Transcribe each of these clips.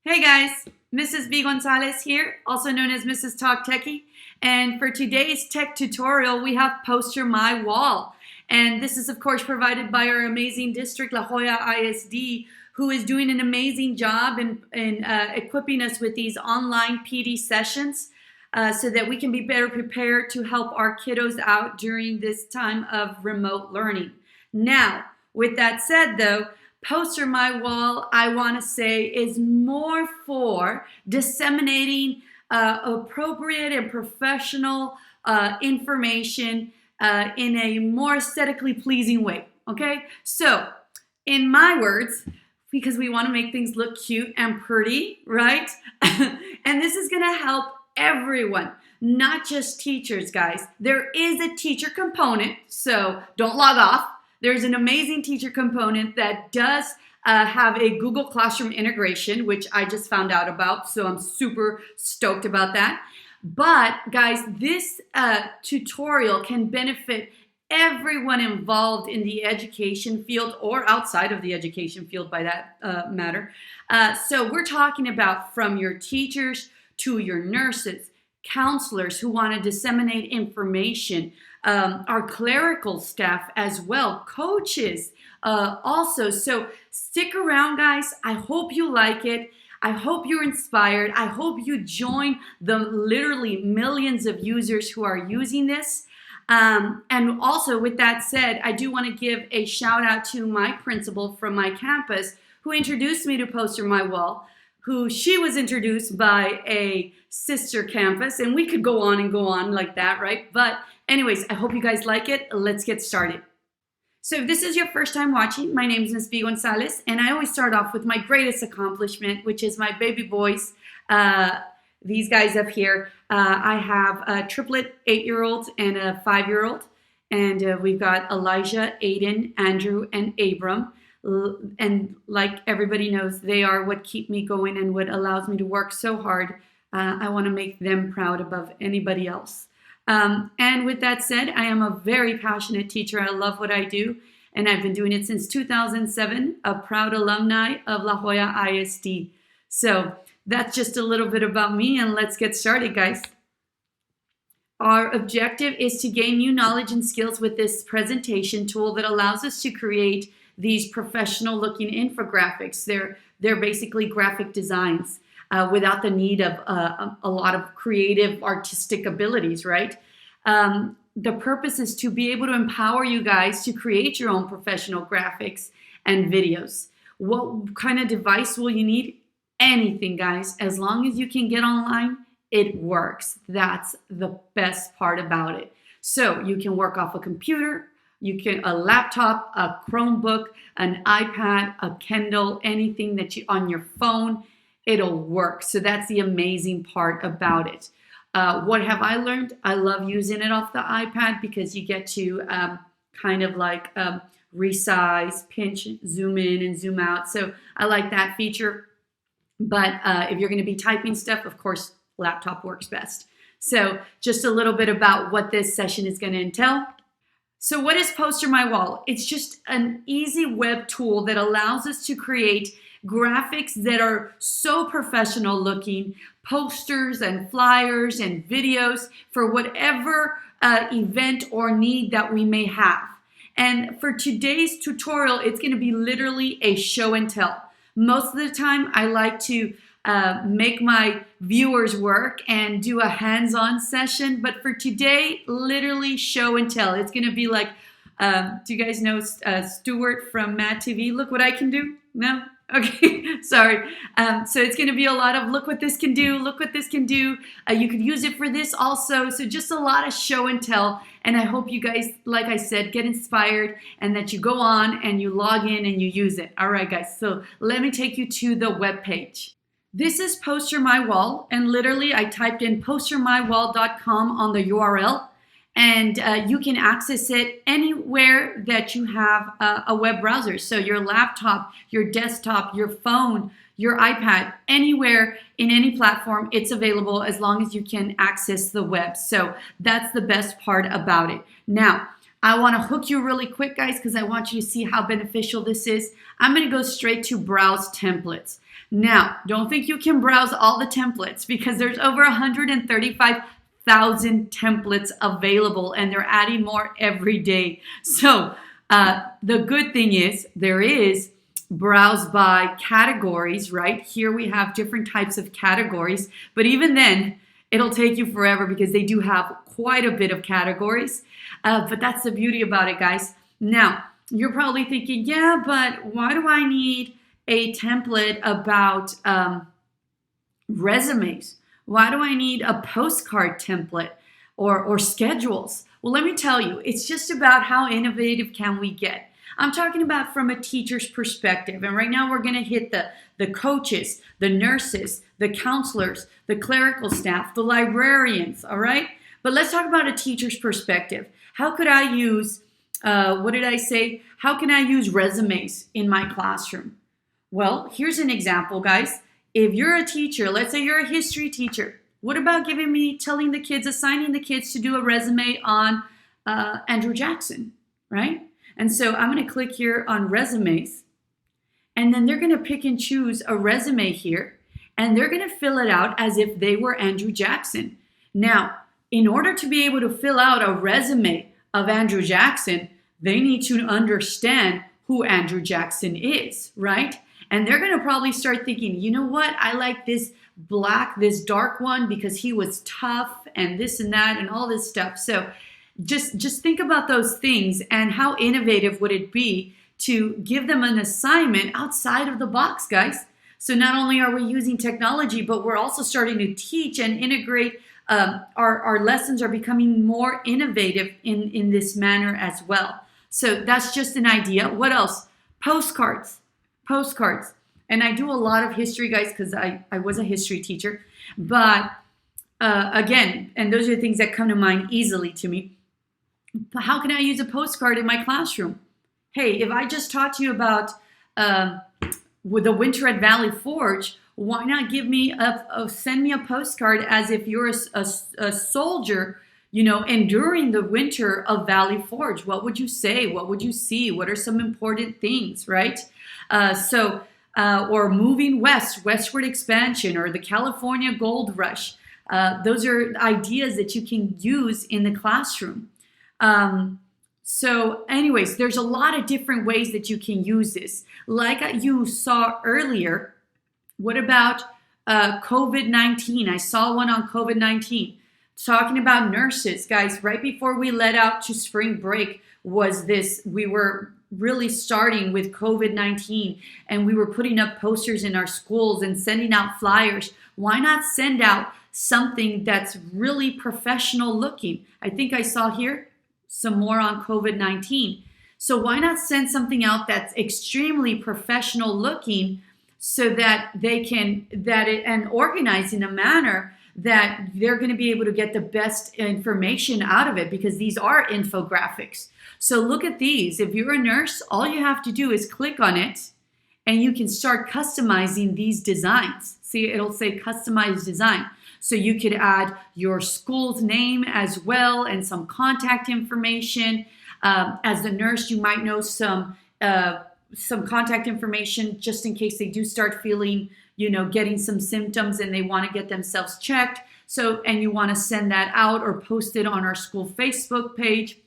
Hey guys, Mrs. B. Gonzalez here, also known as Mrs. Talk Techie. And for today's tech tutorial, we have Poster My Wall. And this is of course provided by our amazing district, La Jolla ISD, who is doing an amazing job in equipping us with these online PD sessions so that we can be better prepared to help our kiddos out during this time of remote learning. Now, with that said though, Poster My Wall, I want to say, is more for disseminating appropriate and professional information in a more aesthetically pleasing way, okay? So, in my words, because we want to make things look cute and pretty, right? And this is going to help everyone, not just teachers, guys. There is a teacher component, so don't log off. There's an amazing teacher component that does have a Google Classroom integration, which I just found out about, so I'm super stoked about that. But guys, this tutorial can benefit everyone involved in the education field or outside of the education field by that matter. So we're talking about from your teachers to your nurses, counselors who want to disseminate information, our clerical staff as well, coaches also. So stick around, guys. I hope you like it. I hope you're inspired. I hope you join the literally millions of users who are using this. And also, with that said, I do want to give a shout out to my principal from my campus who introduced me to Poster My Wall, who she was introduced by a sister campus, and we could go on and go on like that, right? But anyways, I hope you guys like it. Let's get started. So if this is your first time watching, my name is Ms. B. Gonzalez, and I always start off with my greatest accomplishment, which is my baby boys, these guys up here. I have a triplet 8-year-old and a 5-year-old, and we've got Elijah, Aiden, Andrew, and Abram. And like everybody knows, they are what keep me going and what allows me to work so hard. I want to make them proud above anybody else. And with that said, I am a very passionate teacher. I love what I do, and I've been doing it since 2007, a proud alumni of La Jolla ISD. So that's just a little bit about me, and let's get started, guys. Our objective is to gain new knowledge and skills with this presentation tool that allows us to create these professional looking infographics. They're basically graphic designs without the need of a lot of creative artistic abilities, right? The purpose is to be able to empower you guys to create your own professional graphics and videos. What kind of device will you need? Anything, guys. As long as you can get online, it works. That's the best part about it. So you can work off a computer, a laptop, a Chromebook, an iPad, a Kindle, anything that you on your phone, it'll work. So that's the amazing part about it. What have I learned? I love using it off the iPad because you get to kind of like resize, pinch, zoom in and zoom out. So I like that feature. But if you're going to be typing stuff, of course, laptop works best. So just a little bit about what this session is going to entail. So what is Poster My Wall? It's just an easy web tool that allows us to create graphics that are so professional looking, posters and flyers and videos for whatever event or need that we may have. And for today's tutorial, it's going to be literally a show and tell. Most of the time, I like to make my viewers work and do a hands-on session. But for today, literally show and tell. It's going to be like, do you guys know Stuart from Mad TV? Look what I can do? No? Okay, sorry. So it's going to be a lot of look what this can do, look what this can do. You could use it for this also. So just a lot of show and tell. And I hope you guys, like I said, get inspired and that you go on and you log in and you use it. All right, guys. So let me take you to the web page. This is Poster My Wall, and literally I typed in postermywall.com on the URL, and you can access it anywhere that you have a web browser. So your laptop, your desktop, your phone, your iPad, anywhere in any platform, it's available as long as you can access the web. So that's the best part about it. Now, I want to hook you really quick, guys, because I want you to see how beneficial this is. I'm going to go straight to browse templates. Now, don't think you can browse all the templates because there's over 135,000 templates available and they're adding more every day. So the good thing is there is browse by categories, right? Here we have different types of categories, but even then it'll take you forever because they do have quite a bit of categories. But that's the beauty about it, guys. Now, you're probably thinking, yeah, but why do I need a template about resumes? Why do I need a postcard template or schedules? Well, let me tell you, it's just about how innovative can we get. I'm talking about from a teacher's perspective. And right now we're going to hit the coaches, the nurses, the counselors, the clerical staff, the librarians, all right? But let's talk about a teacher's perspective. How could I use, what did I say? How can I use resumes in my classroom? Well, here's an example, guys. If you're a teacher, let's say you're a history teacher, what about assigning the kids to do a resume on Andrew Jackson, right? And so I'm going to click here on resumes, and then they're going to pick and choose a resume here, and they're going to fill it out as if they were Andrew Jackson. Now, in order to be able to fill out a resume of Andrew Jackson, they need to understand who Andrew Jackson is, right? And they're going to probably start thinking, you know what? I like this dark one because he was tough and this and that and all this stuff. So just think about those things and how innovative would it be to give them an assignment outside of the box, guys. So not only are we using technology, but we're also starting to teach and integrate. Our lessons are becoming more innovative in this manner as well. So that's just an idea. What else? Postcards. And I do a lot of history, guys, because I was a history teacher. But again, and those are the things that come to mind easily to me. But how can I use a postcard in my classroom? Hey, if I just taught you about with the winter at Valley Forge, why not send me a postcard as if you're a soldier, enduring the winter of Valley Forge? What would you say? What would you see? What are some important things, right? Or moving westward expansion, or the California gold rush. Those are ideas that you can use in the classroom. So anyways, there's a lot of different ways that you can use this. Like you saw earlier, what about COVID-19? I saw one on COVID-19 talking about nurses. Guys, right before we let out to spring break we were really starting with COVID-19, and we were putting up posters in our schools and sending out flyers. Why not send out something that's really professional looking? I think I saw here some more on COVID-19. So why not send something out that's extremely professional looking so that and organized in a manner that they're going to be able to get the best information out of it, because these are infographics. So look at these. If you're a nurse, all you have to do is click on it and you can start customizing these designs. See, it'll say customize design. So you could add your school's name as well and some contact information. As the nurse, you might know some contact information just in case they do start feeling, getting some symptoms and they want to get themselves checked. So, and you want to send that out or post it on our school Facebook page.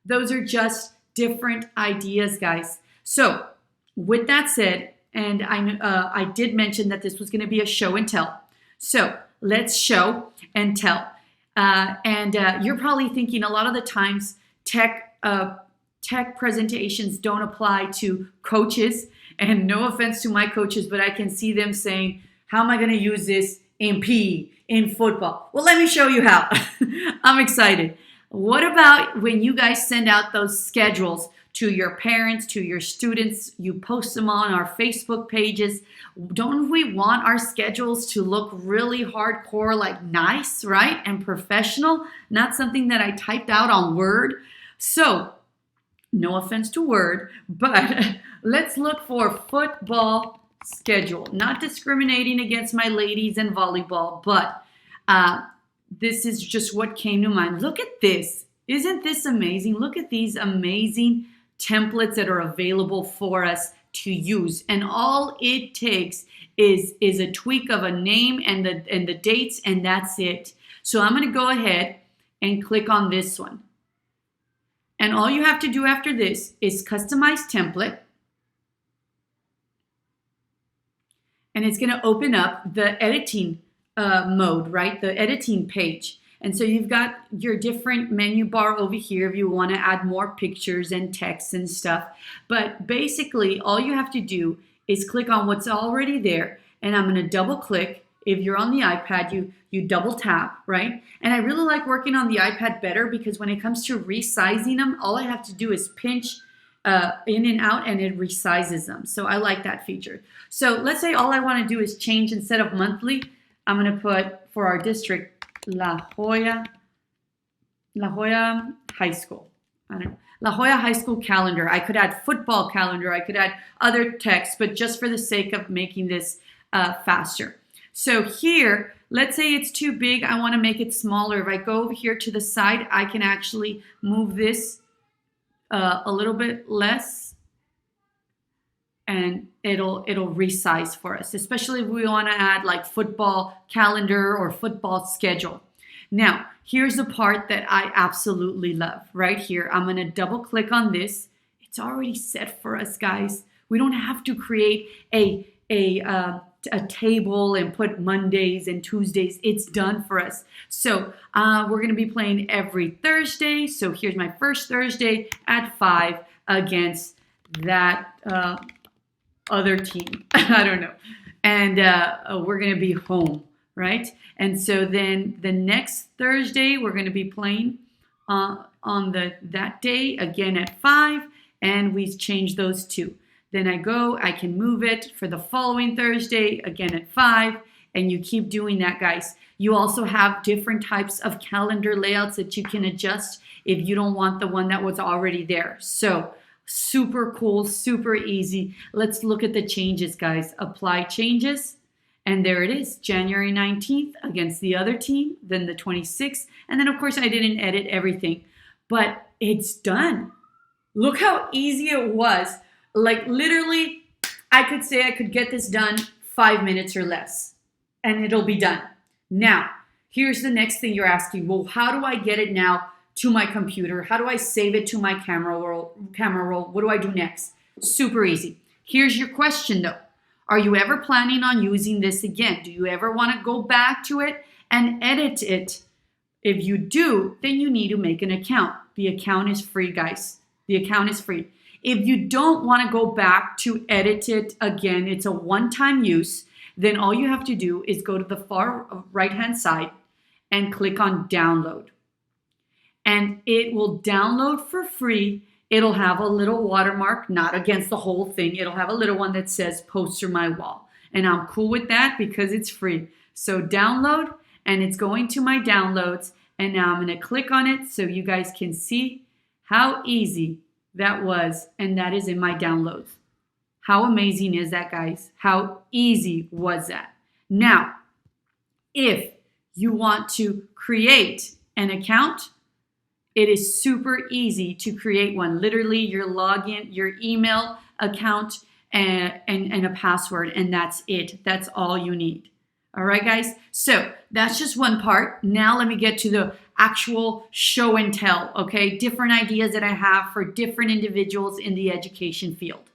Those are just different ideas, guys. So with that said, and I did mention that this was going to be a show and tell. So let's show and tell. You're probably thinking a lot of the times tech presentations don't apply to coaches. And no offense to my coaches, but I can see them saying, how am I going to use this in PE, in football? Well, let me show you how. I'm excited. What about when you guys send out those schedules to your parents, to your students, you post them on our Facebook pages? Don't we want our schedules to look really hardcore, like nice, right? And professional, not something that I typed out on Word. So, no offense to Word, but let's look for football schedule. Not discriminating against my ladies in volleyball, but this is just what came to mind. Look at this. Isn't this amazing? Look at these amazing templates that are available for us to use. And all it takes is a tweak of a name and the dates, and that's it. So I'm going to go ahead and click on this one. And all you have to do after this is customize template. And it's going to open up the editing mode, right? The editing page. And so you've got your different menu bar over here if you want to add more pictures and text and stuff. But basically, all you have to do is click on what's already there. And I'm going to double click. If you're on the iPad, you double tap, right? And I really like working on the iPad better because when it comes to resizing them, all I have to do is pinch in and out and it resizes them. So I like that feature. So let's say all I want to do is change instead of monthly. I'm going to put for our district, La Jolla High School. I don't know. La Jolla High School calendar. I could add football calendar. I could add other text, but just for the sake of making this faster. So here, let's say it's too big. I want to make it smaller. If I go over here to the side, I can actually move this a little bit less, and it'll resize for us, especially if we want to add like football calendar or football schedule. Now, here's the part that I absolutely love. Right here, I'm going to double click on this. It's already set for us, guys. We don't have to create a table and put Mondays and Tuesdays. It's done for us. So we're going to be playing every Thursday. So here's my first Thursday at 5 against that other team. I don't know. And we're going to be home, right? And so then the next Thursday, we're going to be playing on that day again at 5. And we change those two. Then I can move it for the following Thursday, again at 5, and you keep doing that, guys. You also have different types of calendar layouts that you can adjust if you don't want the one that was already there. So super cool, super easy. Let's look at the changes, guys. Apply changes, and there it is, January 19th against the other team, then the 26th, and then of course I didn't edit everything, but it's done. Look how easy it was. Like literally, I could say I could get this done 5 minutes or less, and it'll be done. Now, here's the next thing you're asking. Well, how do I get it now to my computer? How do I save it to my camera roll? What do I do next? Super easy. Here's your question though. Are you ever planning on using this again? Do you ever want to go back to it and edit it? If you do, then you need to make an account. The account is free, guys. The account is free. If you don't want to go back to edit it again, it's a one-time use, then all you have to do is go to the far right-hand side and click on download. And it will download for free. It'll have a little watermark, not against the whole thing. It'll have a little one that says poster my wall. And I'm cool with that because it's free. So download, and it's going to my downloads. And now I'm going to click on it so you guys can see how easy that was, and that is in my downloads. How amazing is that, guys? How easy was that? Now, if you want to create an account, it is super easy to create one. Literally, your login, your email account, and a password, and that's it. That's all you need. All right, guys? So that's just one part. Now let me get to the actual show and tell, okay? Different ideas that I have for different individuals in the education field.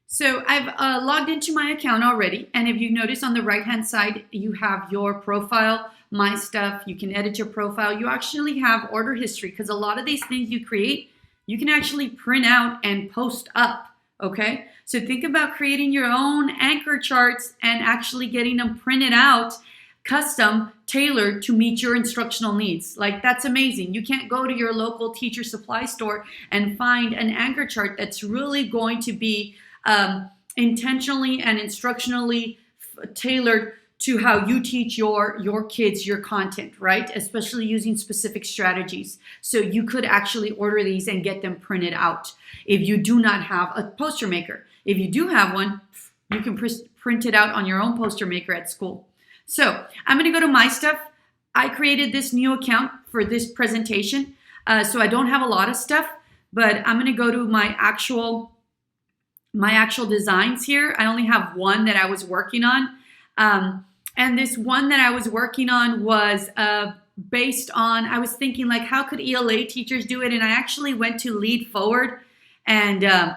So I've logged into my account already. And if you notice on the right-hand side, you have your profile, my stuff. You can edit your profile. You actually have order history because a lot of these things you create, you can actually print out and post up. Okay, so think about creating your own anchor charts and actually getting them printed out, custom, tailored to meet your instructional needs. Like, that's amazing. You can't go to your local teacher supply store and find an anchor chart that's really going to be intentionally and instructionally tailored to how you teach your kids your content, right? Especially using specific strategies. So you could actually order these and get them printed out if you do not have a poster maker. If you do have one, you can print it out on your own poster maker at school. So I'm going to go to my stuff. I created this new account for this presentation. So I don't have a lot of stuff, but I'm going to go to my actual designs here. I only have one that I was working on. And this one that I was working on was based on, I was thinking like, how could ELA teachers do it? And I actually went to Lead Forward and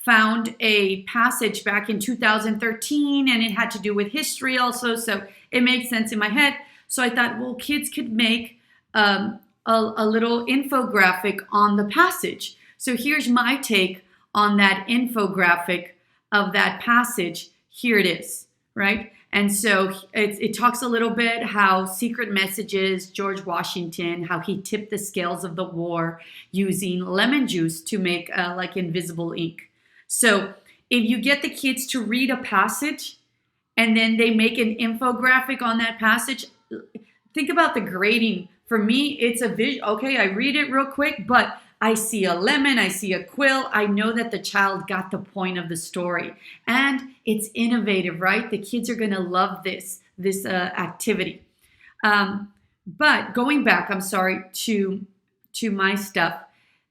found a passage back in 2013, and it had to do with history also. So it made sense in my head. So I thought, well, kids could make a little infographic on the passage. So here's my take on that infographic of that passage. Here it is, right? And so it talks a little bit how secret messages, George Washington, how he tipped the scales of the war using lemon juice to make like invisible ink. So if you get the kids to read a passage and then they make an infographic on that passage, think about the grading. For me, it's a visual. Okay, I read it real quick, but I see a lemon, I see a quill. I know that the child got the point of the story. And it's innovative, right? The kids are going to love this activity. But going back, I'm sorry, to my stuff,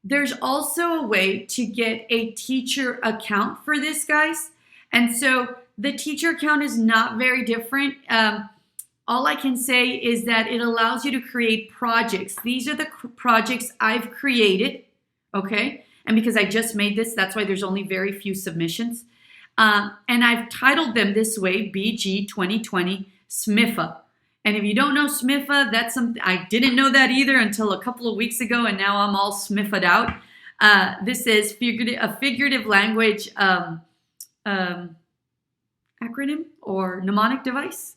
there's also a way to get a teacher account for this, guys. And so the teacher account is not very different. All I can say is that it allows you to create projects. These are the projects I've created, okay? And because I just made this, that's why there's only very few submissions. And I've titled them this way, BG 2020 SMIFA. And if you don't know SMIFA, that's something, I didn't know that either until a couple of weeks ago, and now I'm all SMIFA'd out. This is a figurative language acronym or mnemonic device,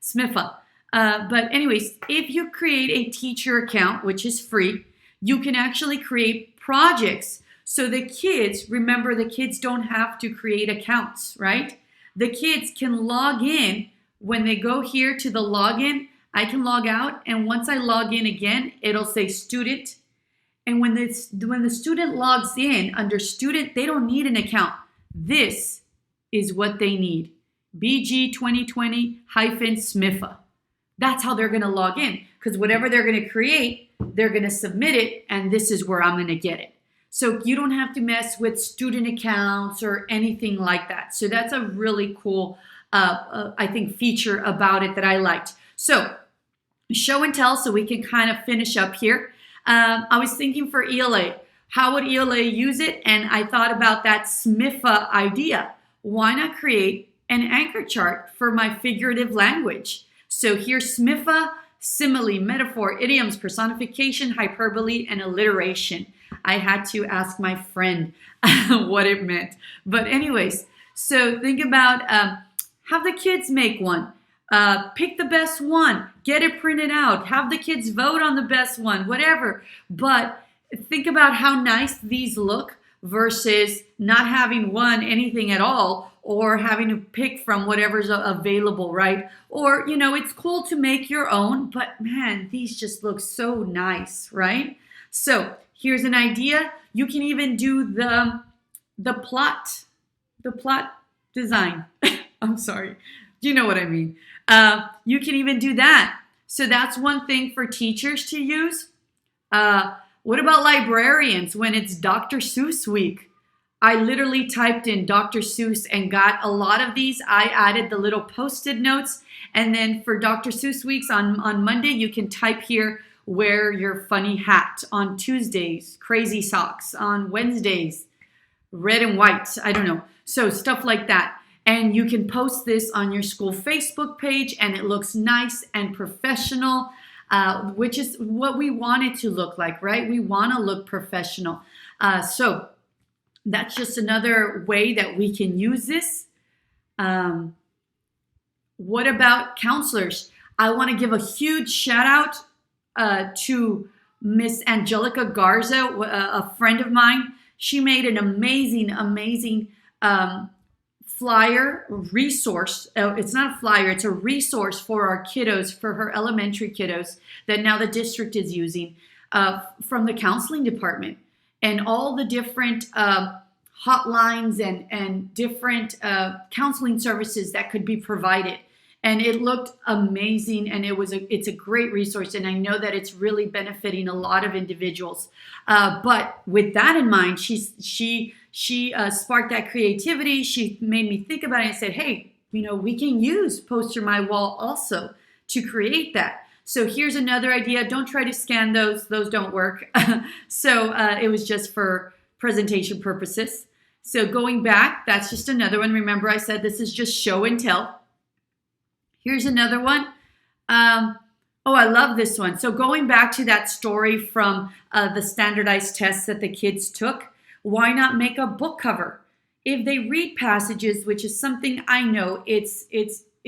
SMIFA. But anyways, if you create a teacher account, which is free, you can actually create projects. So the kids, remember, the kids don't have to create accounts, right? The kids can log in. When they go here to the login, I can log out. And once I log in again, it'll say student. And when the student logs in under student, they don't need an account. This is what they need. BG 2020-SMIFA. That's how they're going to log in, because whatever they're going to create, they're going to submit it, and this is where I'm going to get it. So you don't have to mess with student accounts or anything like that. So that's a really cool, I think, feature about it that I liked. So show and tell, so we can kind of finish up here. I was thinking for ELA, how would ELA use it? And I thought about that SMIFA idea. Why not create an anchor chart for my figurative language? So here's SMIFA: simile, metaphor, idioms, personification, hyperbole, and alliteration. I had to ask my friend what it meant. But anyways, so think about have the kids make one. Pick the best one. Get it printed out. Have the kids vote on the best one, whatever. But think about how nice these look versus not having anything at all, or having to pick from whatever's available, right? Or, it's cool to make your own, but man, these just look so nice, right? So here's an idea. You can even do the plot design. I'm sorry. You know what I mean. You can even do that. So that's one thing for teachers to use. What about librarians when it's Dr. Seuss week? I literally typed in Dr. Seuss and got a lot of these. I added the little post-it notes. And then for Dr. Seuss weeks on Monday, you can type here, wear your funny hat. On Tuesdays, crazy socks. On Wednesdays, red and white. I don't know. So stuff like that. And you can post this on your school Facebook page, and it looks nice and professional, which is what we want it to look like, right? We want to look professional. So that's just another way that we can use this. What about counselors? I want to give a huge shout out to Miss Angelica Garza, a friend of mine. She made an amazing flyer resource. It's not a flyer, it's a resource for our kiddos, for her elementary kiddos, that now the district is using from the counseling department, and all the different hotlines and different counseling services that could be provided. and it looked amazing, and it's a great resource, and I know that it's really benefiting a lot of individuals. But with that in mind, she sparked that creativity. She made me think about it and said, hey, we can use Poster My Wall also to create that. So here's another idea. Don't try to scan those don't work. So it was just for presentation purposes. So going back, that's just another one. Remember, I said this is just show and tell. Here's another one. Oh, I love this one. So going back to that story from the standardized tests that the kids took, why not make a book cover? If they read passages, which is something I know, it's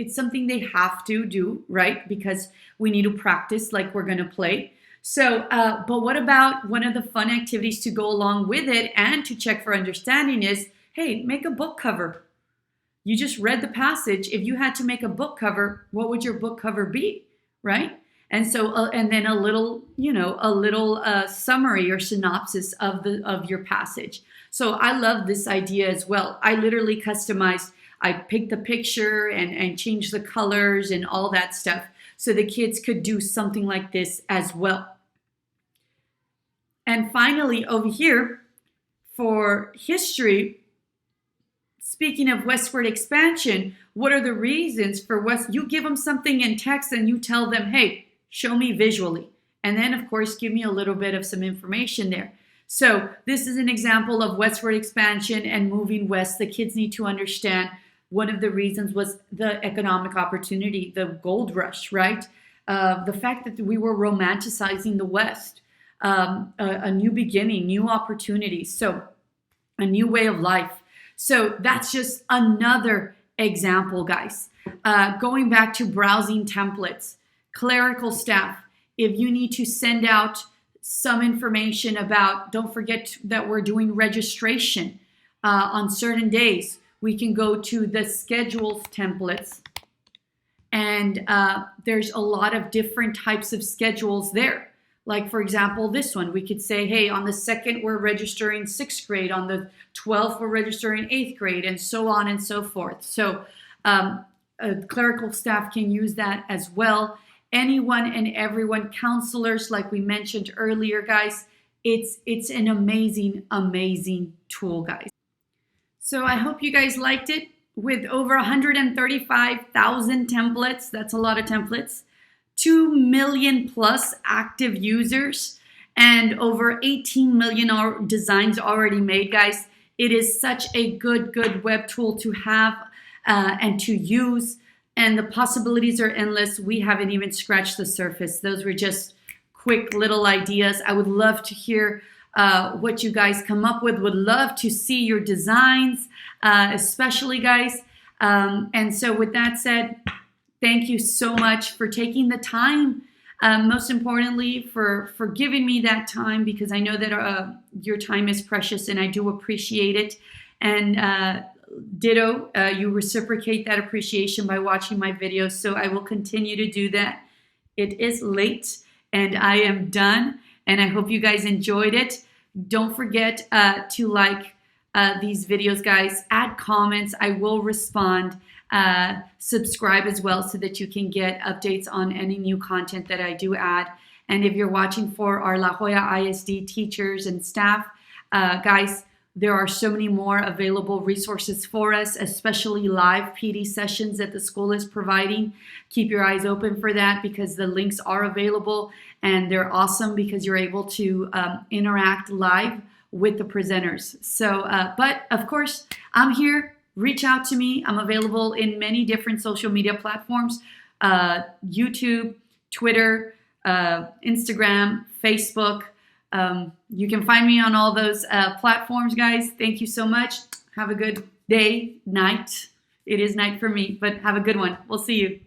something they have to do, right? Because we need to practice like we're going to play. So, but what about one of the fun activities to go along with it and to check for understanding is, hey, make a book cover. You just read the passage. If you had to make a book cover, what would your book cover be, right? And so, and then a little summary or synopsis of your passage. So I love this idea as well. I literally customized. I picked the picture and changed the colors and all that stuff so the kids could do something like this as well. And finally, over here for history, speaking of westward expansion, what are the reasons for you give them something in text and you tell them, hey, show me visually. And then, of course, give me a little bit of some information there. So this is an example of westward expansion and moving west. The kids need to understand one of the reasons was the economic opportunity, the gold rush, right? The fact that we were romanticizing the West, a new beginning, new opportunities, so a new way of life. So that's just another example, guys. Going back to browsing templates, clerical staff, if you need to send out some information about, don't forget that we're doing registration on certain days. We can go to the schedules templates, and there's a lot of different types of schedules there. Like, for example, this one, we could say, hey, on the 2nd, we're registering 6th grade. On the 12th, we're registering 8th grade, and so on and so forth. So clerical staff can use that as well. Anyone and everyone, counselors, like we mentioned earlier, guys, it's an amazing, amazing tool, guys. So I hope you guys liked it. With over 135,000 templates, that's a lot of templates, 2 million plus active users, and over 18 million designs already made, guys. It is such a good web tool to have and to use, and the possibilities are endless. We haven't even scratched the surface. Those were just quick little ideas. I would love to hear what you guys come up with. Would love to see your designs, especially, guys. And so with that said, thank you so much for taking the time. Most importantly, for giving me that time, because I know that your time is precious and I do appreciate it. And ditto, you reciprocate that appreciation by watching my videos. So I will continue to do that. It is late and I am done. And I hope you guys enjoyed it. Don't forget to like these videos, guys. Add comments. I will respond. Subscribe as well so that you can get updates on any new content that I do add. And if you're watching for our La Jolla ISD teachers and staff, guys, there are so many more available resources for us, especially live PD sessions that the school is providing. Keep your eyes open for that because the links are available and they're awesome because you're able to interact live with the presenters. So, but of course, I'm here. Reach out to me. I'm available in many different social media platforms, YouTube, Twitter, Instagram, Facebook. You can find me on all those platforms, guys. Thank you so much. Have a good day, night. It is night for me, but have a good one. We'll see you.